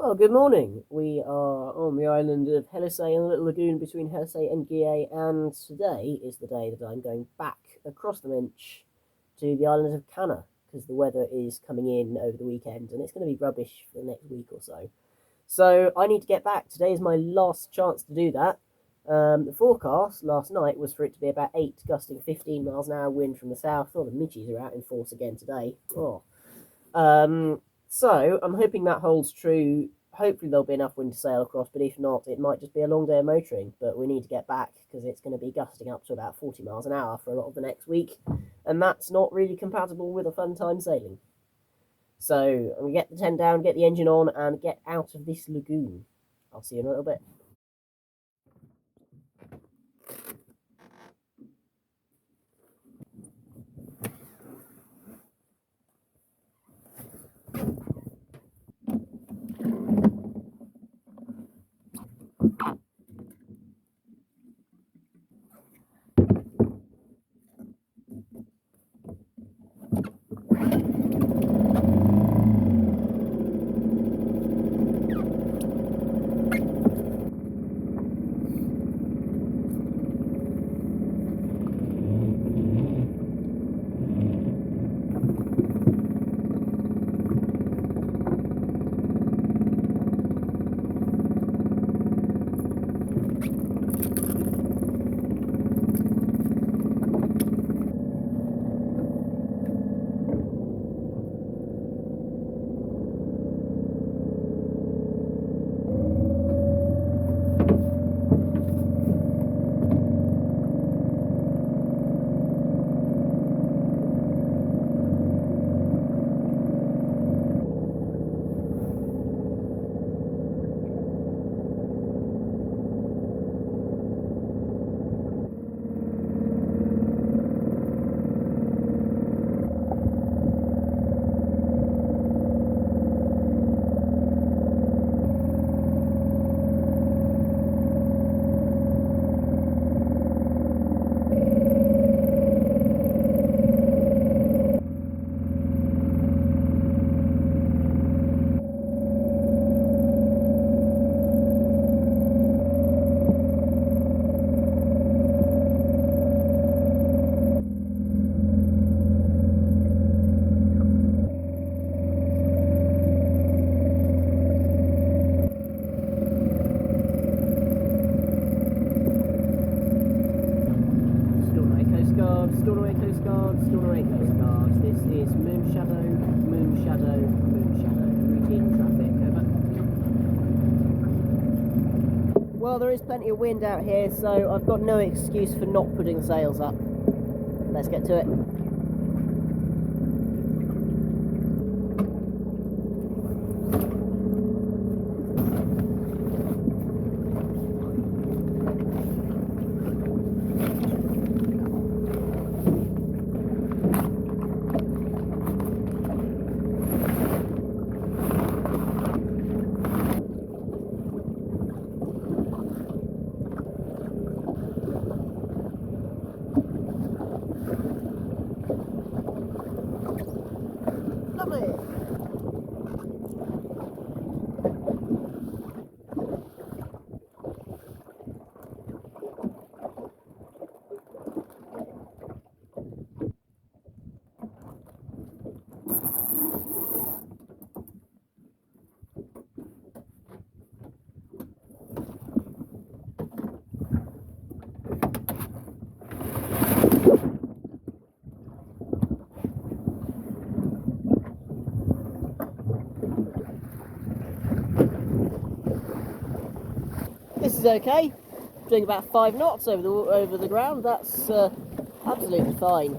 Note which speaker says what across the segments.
Speaker 1: Oh, good morning. We are on the island of Helisay, in a little lagoon between Helisay and Dinghy, and today is the day that I'm going back across the Minch to the island of Canna, because the weather is coming in over the weekend, and it's going to be rubbish for the next week or so. So I need to get back. Today is my last chance to do that. The forecast last night was for it to be about 8, gusting 15 miles an hour wind from the south. Oh, the midges are out in force again today. Oh. So I'm hoping that holds true. Hopefully there'll be enough wind to sail across, but if not, it might just be a long day of motoring. But we need to get back because it's going to be gusting up to about 40 miles an hour for a lot of the next week, and that's not really compatible with a fun time sailing. So I'm going to get the tent down, get the engine on, and get out of this lagoon. I'll see you in a little bit. Stornoway Coast Guard. This is Moonshadow, routine traffic, over. Well, there is plenty of wind out here, so I've got no excuse for not putting sails up. Let's get to it. Lovely. This is okay. Doing about 5 knots over the ground. That's absolutely fine.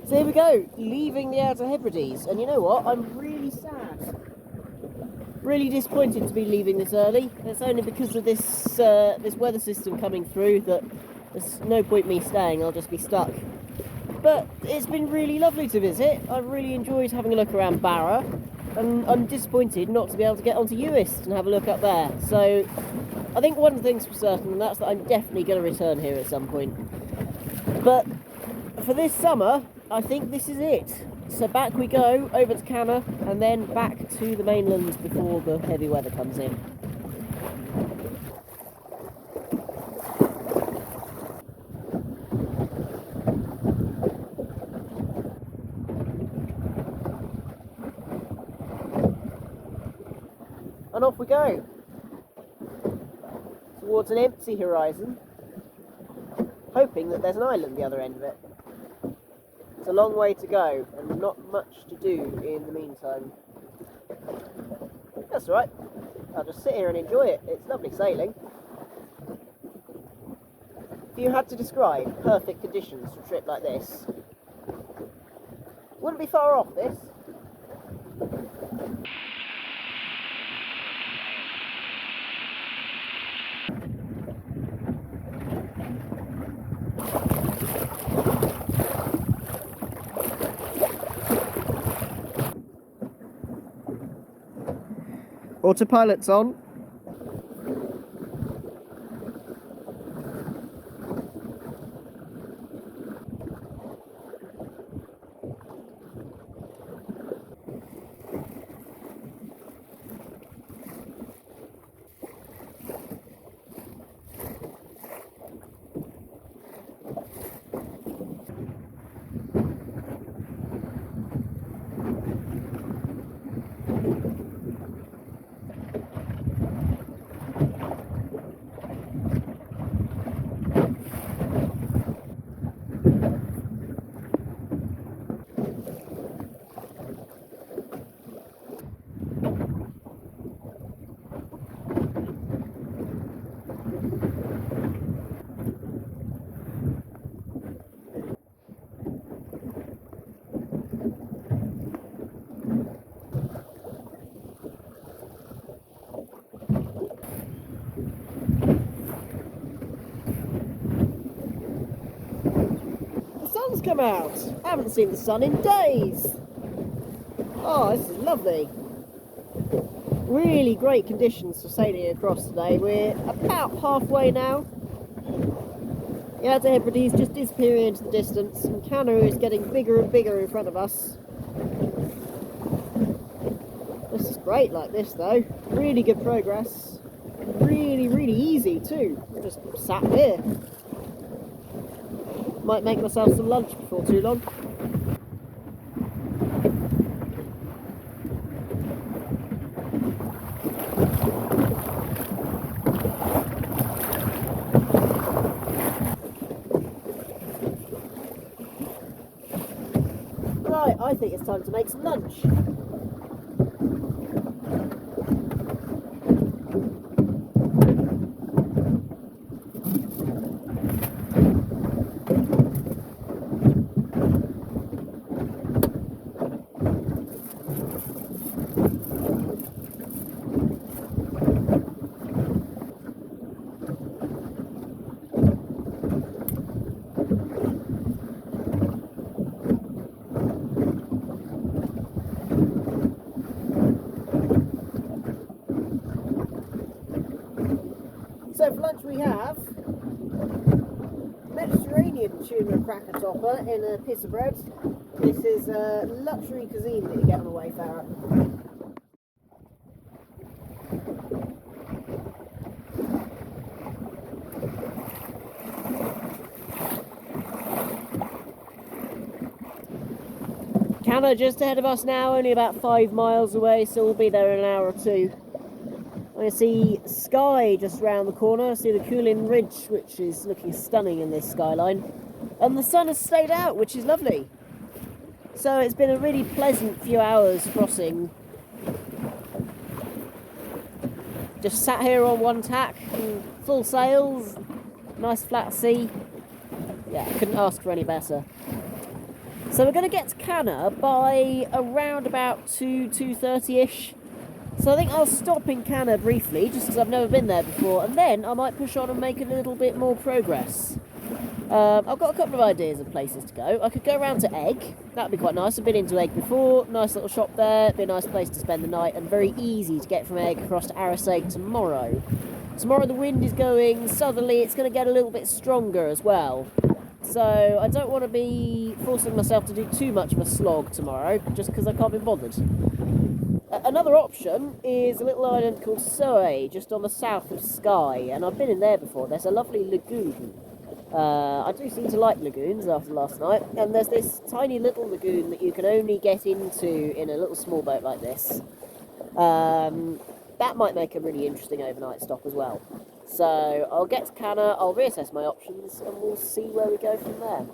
Speaker 1: So here we go, leaving the Outer Hebrides, and you know what? I'm really sad. Really disappointed to be leaving this early. It's only because of this weather system coming through that there's no point me staying. I'll just be stuck. But it's been really lovely to visit. I've really enjoyed having a look around Barra, and I'm disappointed not to be able to get onto Uist and have a look up there. So I think one thing's for certain, and that's that I'm definitely going to return here at some point. But for this summer, I think this is it. So back we go, over to Canna, and then back to the mainland before the heavy weather comes in. And off we go, towards an empty horizon, hoping that there's an island the other end of it. It's a long way to go, and not much to do in the meantime. That's right, I'll just sit here and enjoy it. It's lovely sailing. If you had to describe perfect conditions for a trip like this, wouldn't be far off this. Autopilot's on. Come out. I haven't seen the sun in days. Oh, this is lovely. Really great conditions for sailing across today. We're about halfway now. The Outer Hebrides just disappearing into the distance, and Canna is getting bigger and bigger in front of us. This is great like this though. Really good progress. Really, really easy too. Just sat here. Might make myself some lunch before too long. Right, I think it's time to make some lunch. So for lunch we have Mediterranean tuna cracker topper in a piece of bread. This is a luxury cuisine that you get on a Wayfarer. Canna just ahead of us now, only about 5 miles away, so we'll be there in an hour or two. I see sky just round the corner. I see the Coolin Ridge, which is looking stunning in this skyline. And the sun has stayed out, which is lovely. So it's been a really pleasant few hours crossing. Just sat here on one tack, full sails, nice flat sea. Yeah, couldn't ask for any better. So we're going to get to Canna by around about 2:30ish. So I think I'll stop in Canna briefly, just because I've never been there before, and then I might push on and make a little bit more progress. I've got a couple of ideas of places to go. I could go round to Egg. That would be quite nice. I've been into Egg before. Nice little shop there. It'd be a nice place to spend the night, and very easy to get from Egg across to Arisaig tomorrow. Tomorrow the wind is going southerly. It's going to get a little bit stronger as well. So I don't want to be forcing myself to do too much of a slog tomorrow, just because I can't be bothered. Another option is a little island called Soe, just on the south of Skye, and I've been in there before. There's a lovely lagoon. I do seem to like lagoons after last night, and there's this tiny little lagoon that you can only get into in a little small boat like this. That might make a really interesting overnight stop as well. So I'll get to Canna, I'll reassess my options, and we'll see where we go from there.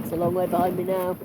Speaker 1: It's a long way behind me now.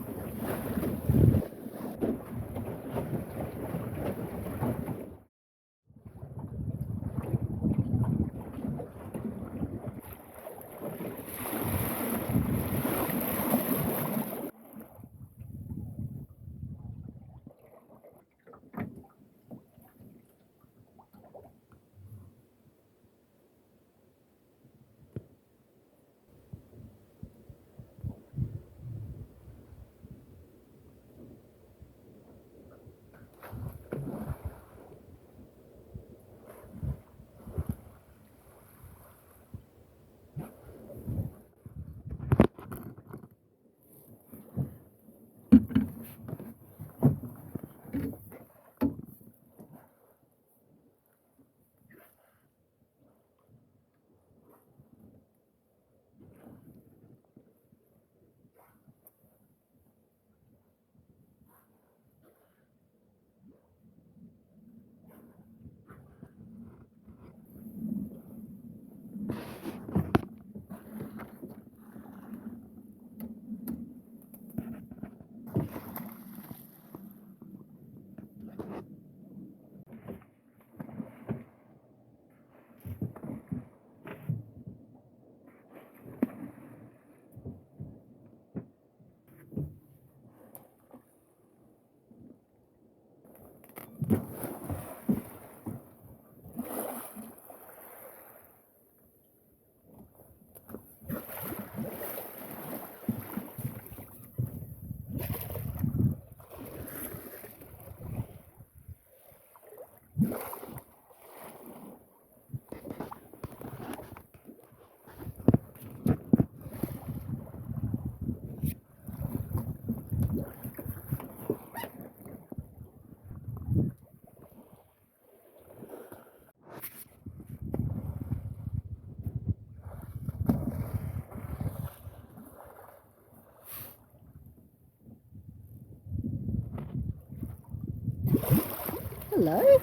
Speaker 1: Hello?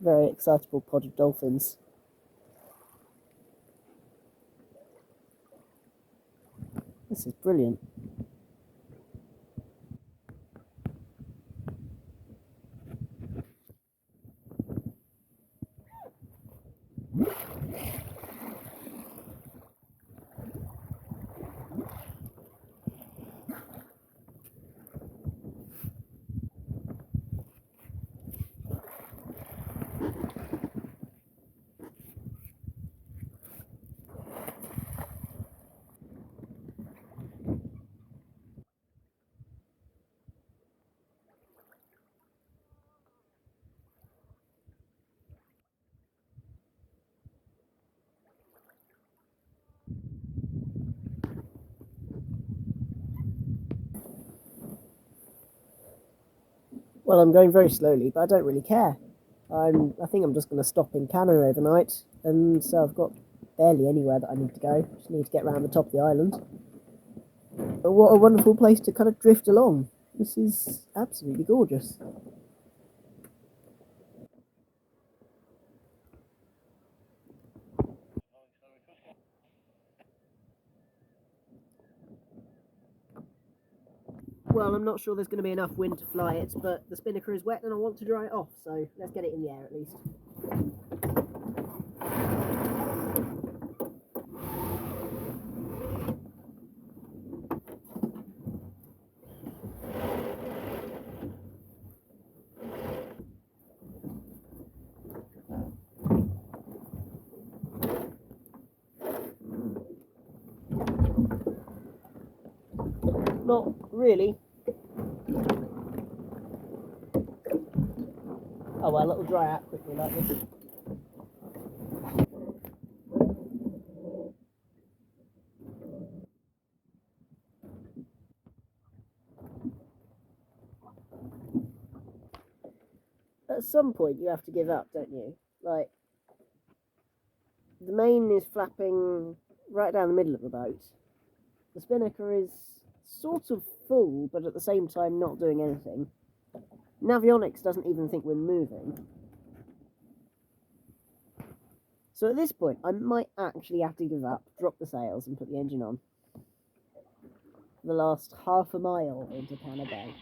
Speaker 1: Very excitable pod of dolphins. This is brilliant. Well, I'm going very slowly, but I don't really care. I think I'm just going to stop in Canna overnight, and so I've got barely anywhere that I need to go. Just need to get around the top of the island. But what a wonderful place to kind of drift along. This is absolutely gorgeous. Well, I'm not sure there's going to be enough wind to fly it, but the spinnaker is wet and I want to dry it off, so let's get it in the air at least. Not really. Oh well, it'll dry out quickly like this. At some point you have to give up, don't you? Like, the main is flapping right down the middle of the boat. The spinnaker is sort of full, but at the same time not doing anything. Navionics doesn't even think we're moving. So at this point, I might actually have to give up, drop the sails, and put the engine on. The last half a mile into Canna Bay.